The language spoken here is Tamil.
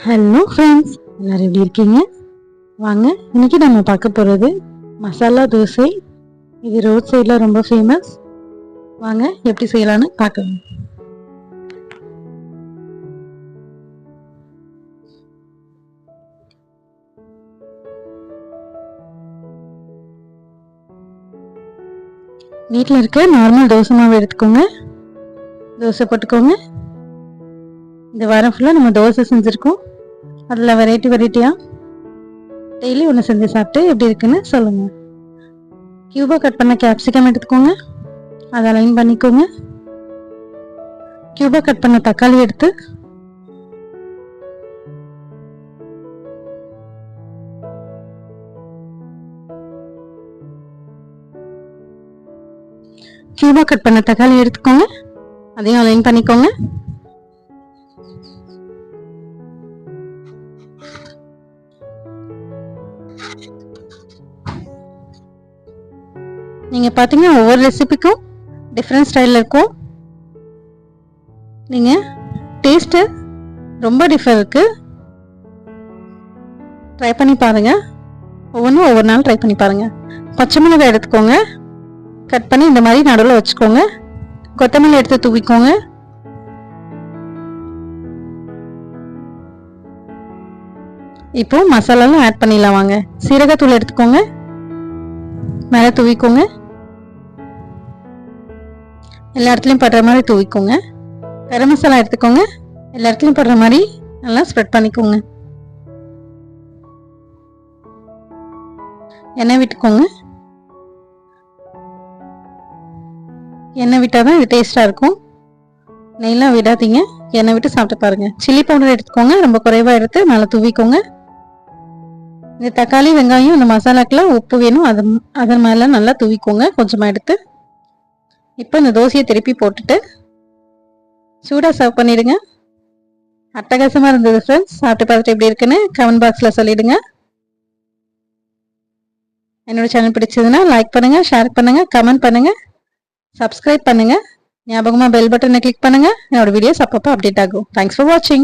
ஹலோ ஃப்ரெண்ட்ஸ், எல்லாரும் எப்படி இருக்கீங்க? வாங்க, இன்னைக்கு நம்ம பார்க்க போகிறது மசாலா தோசை. இது ரோட் சைடில் ரொம்ப ஃபேமஸ். வாங்க எப்படி செய்யலான்னு பார்க்கலாம். வீட்டில் இருக்க நார்மல் தோசை மாவு எடுத்துக்கோங்க. தோசை போட்டுக்கோங்க. இந்த வாரம் ஃபுல்லாக நம்ம தோசை செஞ்சுருக்கோம். அதில் வெரைட்டியாக டெய்லி ஒன்று செஞ்சு சாப்பிட்டு எப்படி இருக்குன்னு சொல்லுங்கள். கியூபாக கட் பண்ண கேப்சிகம் எடுத்துக்கோங்க. அதை அலைன் பண்ணிக்கோங்க. கியூபாக கட் பண்ண தக்காளி எடுத்து எடுத்துக்கோங்க. அதையும் அலைன் பண்ணிக்கோங்க. நீங்கள் பார்த்தீங்கன்னா ஒவ்வொரு ரெசிபிக்கும் டிஃப்ரெண்ட் ஸ்டைலில் இருக்கும். நீங்கள் டேஸ்ட்டு ரொம்ப டிஃபர் இருக்குது. ட்ரை பண்ணி பாருங்கள். ஒவ்வொன்றும் ஒவ்வொரு நாள் ட்ரை பண்ணி பாருங்கள். பச்சை மிளகாய் எடுத்துக்கோங்க. கட் பண்ணி இந்த மாதிரி நடுவில் வச்சுக்கோங்க. கொத்தமல்லி எடுத்து தூவிக்கோங்க. இப்போ மசாலாலாம் ஆட் பண்ணிடலாம். வாங்க, சீரகத்தூள் எடுத்துக்கோங்க. மேலே தூவிக்கோங்க. எல்லா இடத்துலையும் படுற மாதிரி தூவிக்கோங்க. கரம் மசாலா எடுத்துக்கோங்க. எல்லா இடத்துலையும் படுற மாதிரி நல்லா ஸ்ப்ரெட் பண்ணிக்கோங்க. எண்ணெய் விட்டுக்கோங்க. எண்ணெய் விட்டால் தான் இது டேஸ்ட்டாக இருக்கும். நெய்லாம் விடாதீங்க. எண்ணெய் விட்டு சாப்பிட்டு பாருங்கள். சில்லி பவுடர் எடுத்துக்கோங்க. ரொம்ப குறைவாக எடுத்து மேலே தூவிக்கோங்க. இந்த தக்காளி வெங்காயம் இந்த மசாலாக்கெல்லாம் உப்பு வேணும். அதன் மேலே நல்லா தூவிக்கோங்க கொஞ்சமாக எடுத்து. இப்போ இந்த தோசையை திருப்பி போட்டுட்டு சூடாக சர்வ் பண்ணிடுங்க. அட்டகாசமாக இருந்தது ஃப்ரெண்ட்ஸ். சாப்பிட்டு பார்த்துட்டு எப்படி இருக்குன்னு கமெண்ட் பாக்ஸில் சொல்லிடுங்க. என்னோட சேனல் பிடிச்சதுன்னா லைக் பண்ணுங்கள், ஷேர் பண்ணுங்கள், கமெண்ட் பண்ணுங்கள், சப்ஸ்கிரைப் பண்ணுங்கள். ஞாபகமாக பெல் பட்டனை கிளிக் பண்ணுங்கள். என்னோட வீடியோஸ் அப்பப்போ அப்டேட் ஆகும். தேங்க்ஸ் ஃபார் வாட்சிங்.